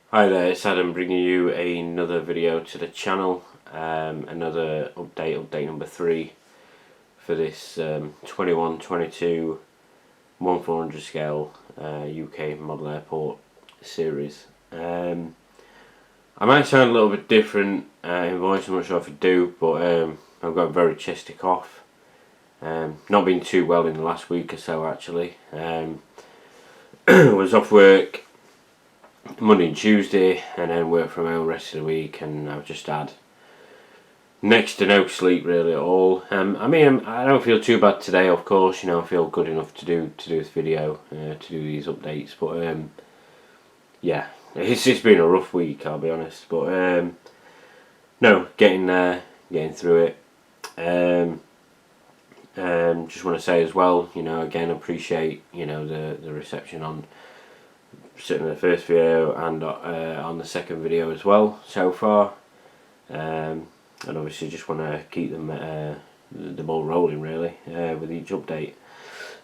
Hi there, it's Adam bringing you another video to the channel, another update number 3 for this 21-22 1/400 scale UK model airport series. I might sound a little bit different in voice, I'm not sure if I do, but I've got a very chesty cough. Not been too well in the last week or so actually. Was off work Monday and Tuesday and then work from home rest of the week, and I've just had next to no sleep really at all. I don't feel too bad today, of course, I feel good enough to do this video, to do these updates, but yeah, it's been a rough week, I'll be honest, but no, getting there, getting through it. Just want to say as well, again, appreciate the reception on certainly the first video and on the second video as well so far, and obviously just want to keep them the ball rolling really with each update.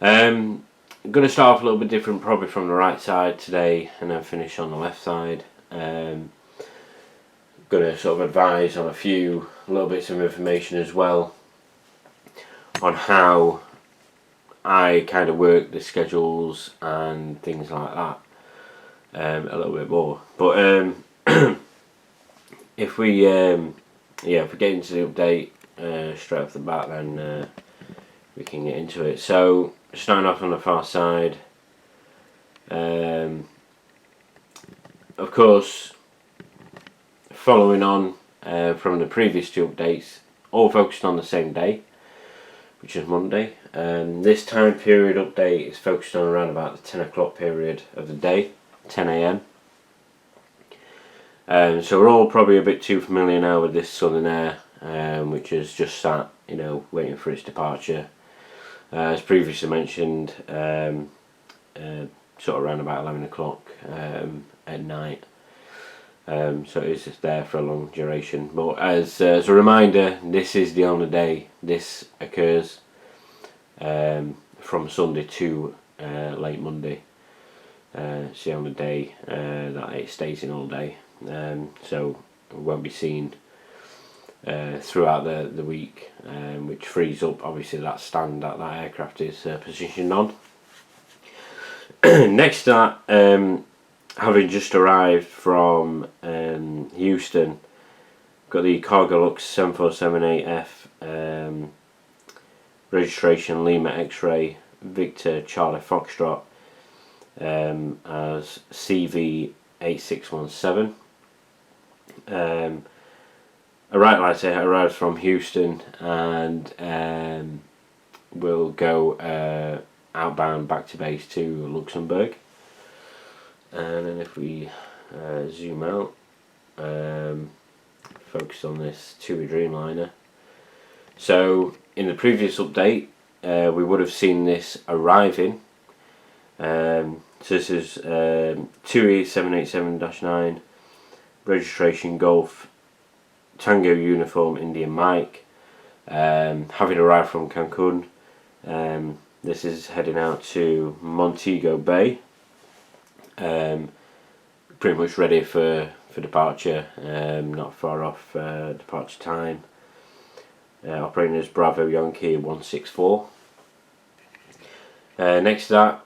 I'm going to start off a little bit different, probably from the right side today and then finish on the left side. Going to sort of advise on a few little bits of information as well on how I kind of work the schedules and things like that. A little bit more, but if we get into the update straight off the bat, then we can get into it. So starting off on the far side, of course, following on from the previous two updates, all focused on the same day, which is Monday. This time period update is focused on around about the 10 o'clock period of the day, 10 AM. So we're all probably a bit too familiar now with this Southern Air, which is just sat, waiting for its departure. As previously mentioned, sort of around about 11 o'clock at night. So it is just there for a long duration. But as a reminder, this is the only day this occurs, from Sunday to late Monday. It's the only day that it stays in all day, so it won't be seen throughout the week, which frees up obviously that stand that aircraft is positioned on. Next to that, having just arrived from Houston, got the Cargolux 7478F, registration Lima X-Ray Victor Charlie Foxtrot, as CV8617. Arrived from Houston and will go outbound back to base to Luxembourg. And then if we zoom out, focus on this TUI Dreamliner. So in the previous update, we would have seen this arriving. So this is TUI 787-9, registration Golf Tango Uniform Indian Mike, having arrived from Cancun. This is heading out to Montego Bay, pretty much ready for departure, not far off departure time. Operating as Bravo Yankee 164. Next to that,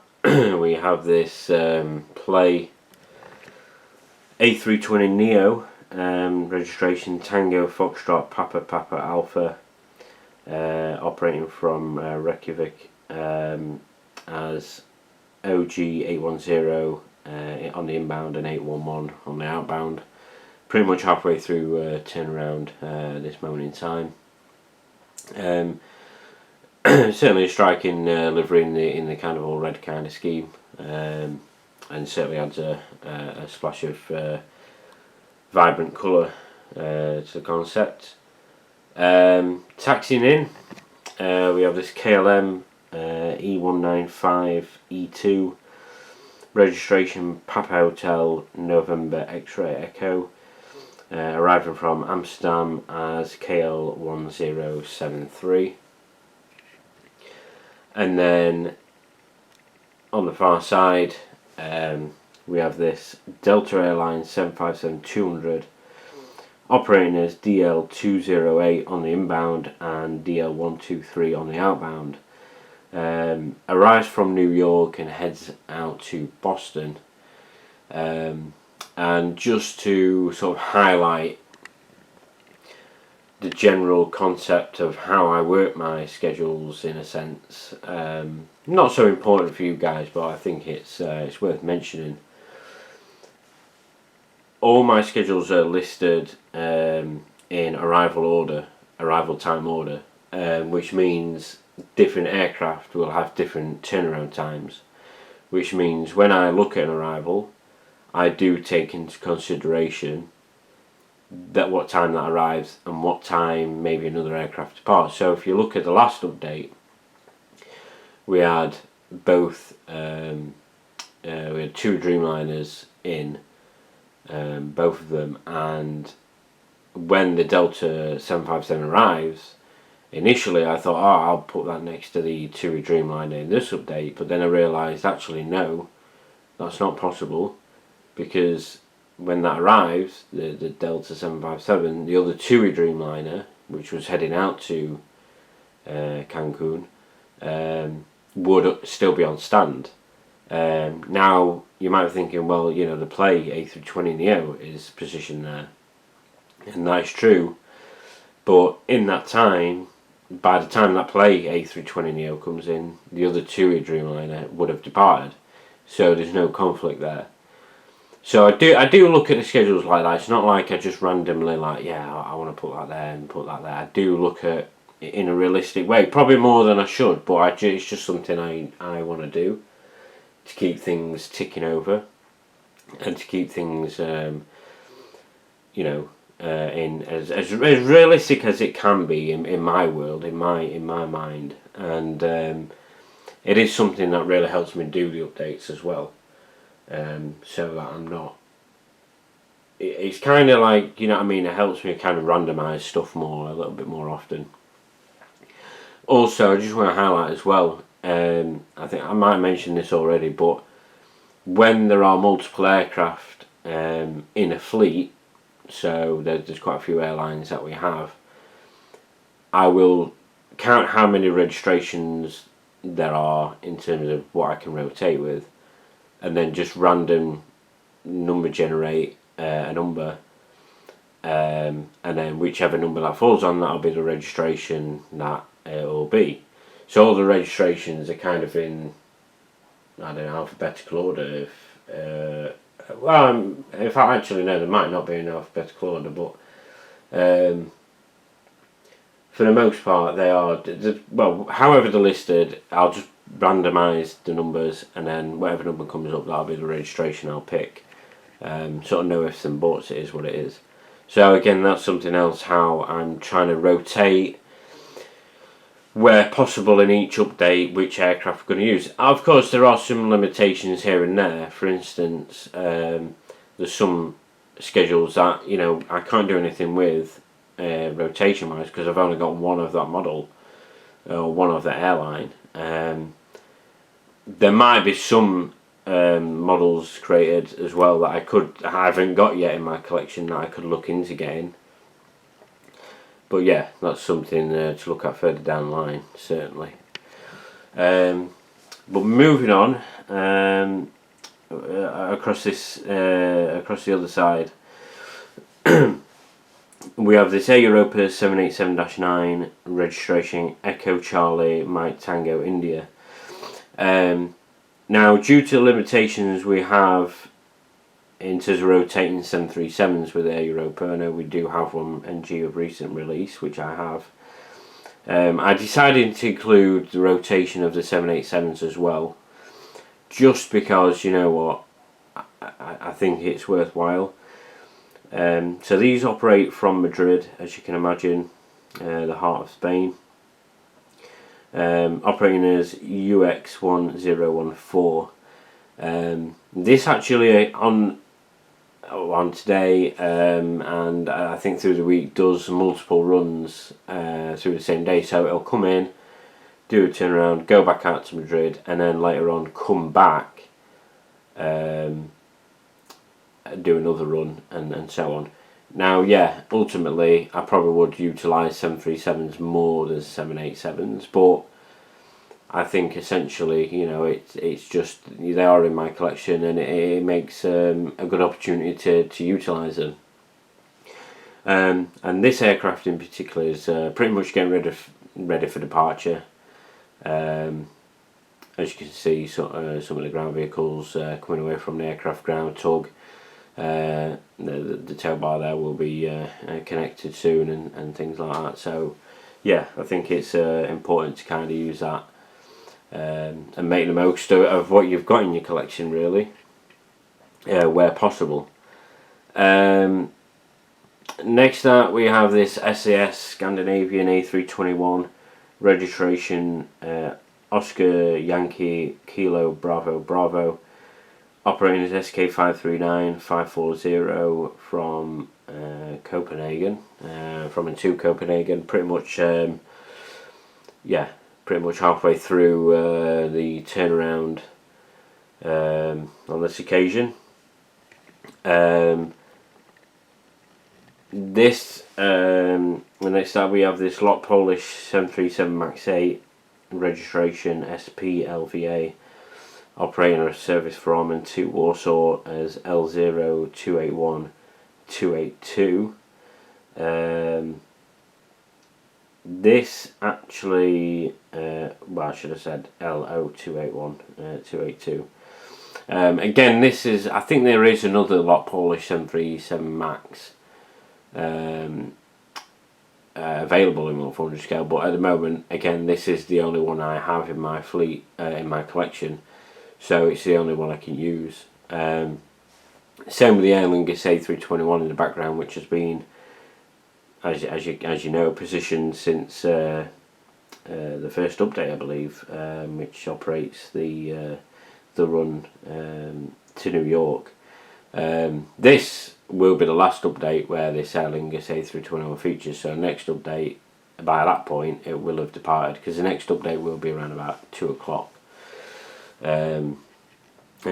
we have this Play A320neo, registration Tango Foxtrot Papa Alpha, operating from Reykjavik as OG810 on the inbound and 811 on the outbound. Pretty much halfway through turnaround this moment in time. Certainly a striking livery in the kind of all red kind of scheme, and certainly adds a splash of vibrant colour to the concept. Taxiing in, we have this KLM E195E2, registration Papa Hotel November X-Ray Echo, arriving from Amsterdam as KL1073. And then on the far side, we have this Delta Airlines 757-200 operating as DL208 on the inbound and DL123 on the outbound. Arrives from New York and heads out to Boston. And just to sort of highlight the general concept of how I work my schedules, in a sense, not so important for you guys, but I think it's worth mentioning. All my schedules are listed in arrival time order, which means different aircraft will have different turnaround times, which means when I look at an arrival, I do take into consideration that what time that arrives and what time maybe another aircraft departs. So if you look at the last update, we had both we had two Dreamliners in, both of them, and when the Delta 757 arrives, initially I thought, oh, I'll put that next to the TUI Dreamliner in this update, but then I realised actually no, that's not possible, because when that arrives, the Delta 757, the other TUI Dreamliner, which was heading out to Cancun, would still be on stand. Now you might be thinking, well, you know, the Play A320neo is positioned there, and that's true, but in that time, by the time that Play A320neo comes in, the other TUI Dreamliner would have departed, so there's no conflict there. So I do look at the schedules like that. It's not like I just randomly like, yeah, I want to put that there and put that there. I do look at it in a realistic way, probably more than I should, but it's just something I want to do to keep things ticking over and to keep things, in as realistic as it can be in my world, in my mind, and it is something that really helps me do the updates as well. So that I'm not. It's kind of like, you know what I mean, it helps me kind of randomise stuff a little bit more often. Also, I just want to highlight as well, I think I might have mentioned this already, but when there are multiple aircraft in a fleet, so there's quite a few airlines that we have, I will count how many registrations there are in terms of what I can rotate with, and then just random number generate a number, and then whichever number that falls on, that'll be the registration that it will be. So all the registrations are kind of in, I don't know, alphabetical order. If I actually know, they might not be in alphabetical order, but for the most part they are. Well, however they're listed, I'll just randomise the numbers, and then whatever number comes up, that'll be the registration I'll pick. Sort of no ifs and buts, it is what it is. So again, that's something else, how I'm trying to rotate where possible in each update which aircraft we're going to use. Of course, there are some limitations here and there. For instance, there's some schedules that, you know, I can't do anything with rotation wise because I've only got one of that model or one of that airline. There might be some models created as well that I haven't got yet in my collection that I could look into getting. But yeah, that's something to look at further down the line, certainly. But moving on, across the other side, we have this Air Europa 787-9 registration Echo Charlie Mike Tango India. Now, due to the limitations we have in terms of rotating 737s with Air Europa, I know we do have one NG of recent release, which I have. I decided to include the rotation of the 787s as well, just because, you know what, I think it's worthwhile. So these operate from Madrid, as you can imagine, the heart of Spain. Operating as UX1014. This actually on today, and I think through the week does multiple runs through the same day. So it'll come in, do a turnaround, go back out to Madrid, and then later on come back do another run and so on. Now, yeah, ultimately I probably would utilise 737s more than 787s, but I think essentially, you know, it's just they are in my collection, and it makes a good opportunity to utilise them. And this aircraft in particular is pretty much getting ready for departure. As you can see, some of the ground vehicles coming away from the aircraft ground tug. The tail bar there will be connected soon, and things like that. So yeah, I think it's important to kind of use that and make the most of what you've got in your collection, really, where possible. Next up, we have this SAS Scandinavian A321 registration Oscar Yankee Kilo Bravo Bravo, operating as SK539-540 from Copenhagen, from and to Copenhagen, pretty much halfway through the turnaround on this occasion. Next up we have this lot Polish 737 MAX 8 registration SPLVA, operating a service from and to Warsaw as L0281-282. This actually, I should have said LO281-282. Again, this is, I think there is another lot Polish 737 MAX available in 1/400 scale, but at the moment, again, this is the only one I have in my fleet, in my collection, so it's the only one I can use. Same with the Aer Lingus A321 in the background, which has been, as you know, positioned since the first update, I believe, which operates the run to New York. This will be the last update where this Aer Lingus A321 features, so next update, by that point it will have departed, because the next update will be around about 2 o'clock, and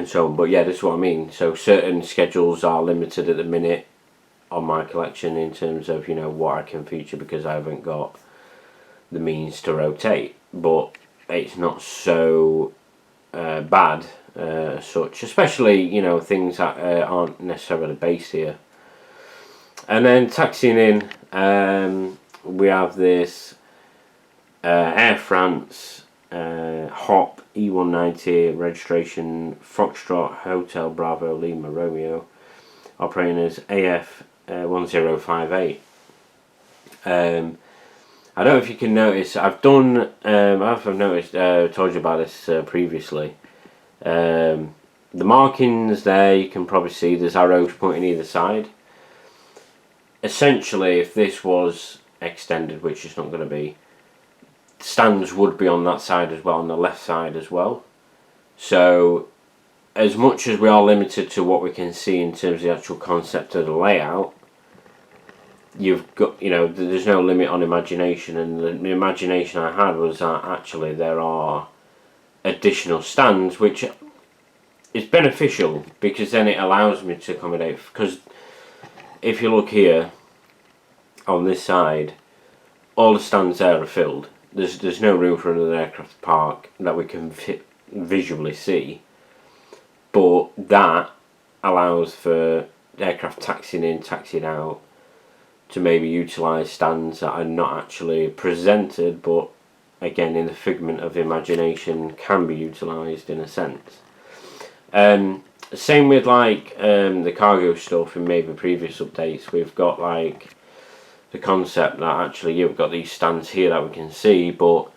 so on. But yeah, this is what I mean. So certain schedules are limited at the minute on my collection in terms of, you know, what I can feature, because I haven't got the means to rotate, but it's not so bad such, especially, you know, things that aren't necessarily based here. And then taxiing in, we have this Air France HOP E190 registration Foxtrot Hotel Bravo Lima Romeo, operating as AF 1058. I don't know if you can notice, I've done, I've noticed, told you about this previously. The markings there, you can probably see there's arrows pointing either side. Essentially, if this was extended, which it's not going to be, stands would be on that side as well, on the left side as well. So as much as we are limited to what we can see in terms of the actual concept of the layout, you've got, you know, there's no limit on imagination, and the imagination I had was that actually there are additional stands, which is beneficial, because then it allows me to accommodate, because if you look here on this side, all the stands there are filled. There's no room for another aircraft to park that we can visually see, but that allows for aircraft taxiing in, taxiing out, to maybe utilise stands that are not actually presented, but again, in the figment of imagination, can be utilised in a sense. Same with like the cargo stuff in maybe previous updates. We've got like the concept that actually you've got these stands here that we can see, but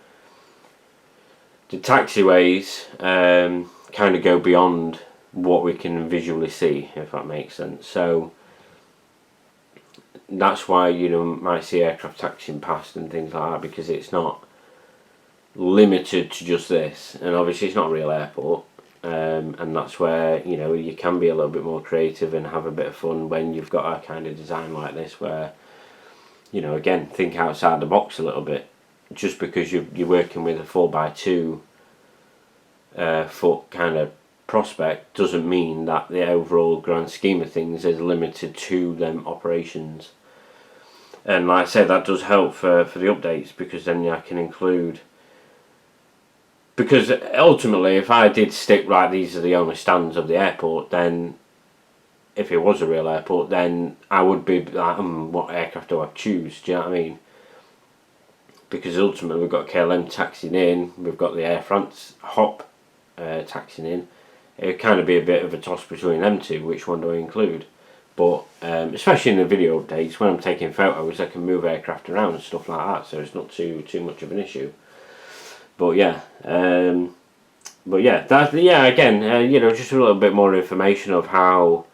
the taxiways kind of go beyond what we can visually see, if that makes sense. So that's why, you know, might see aircraft taxiing past and things like that, because it's not limited to just this, and obviously it's not a real airport, and that's where, you know, you can be a little bit more creative and have a bit of fun when you've got a kind of design like this, where, you know, again, think outside the box a little bit. Just because you're working with a 4x2 foot kind of prospect doesn't mean that the overall grand scheme of things is limited to them operations. And like I said, that does help for the updates, because then I can include, because ultimately if I did stick right, these are the only stands of the airport, then if it was a real airport, then I would be like, what aircraft do I choose? Do you know what I mean? Because ultimately we've got KLM taxiing in, we've got the Air France HOP taxiing in. It would kind of be a bit of a toss between them two, which one do I include? But especially in the video updates, when I'm taking photos, I can move aircraft around and stuff like that, so it's not too much of an issue. But yeah, again, you know, just a little bit more information of how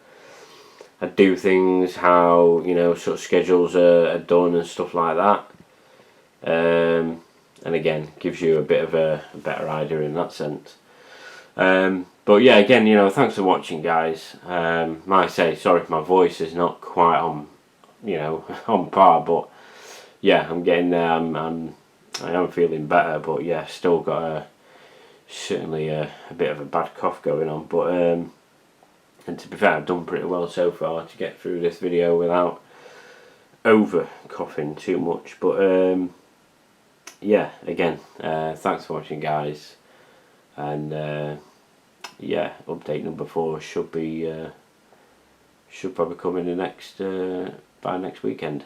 I do things, how, you know, sort of schedules are done and stuff like that. And again, gives you a bit of a better idea in that sense. But yeah, again, you know, thanks for watching, guys. Like I say, sorry if my voice is not quite on, you know, on par, but yeah, I'm getting there. I am feeling better, but yeah, still got certainly a bit of a bad cough going on. But and to be fair, I've done pretty well so far to get through this video without over coughing too much. But yeah, again, thanks for watching, guys, and yeah, update number 4 should probably come in the next by next weekend.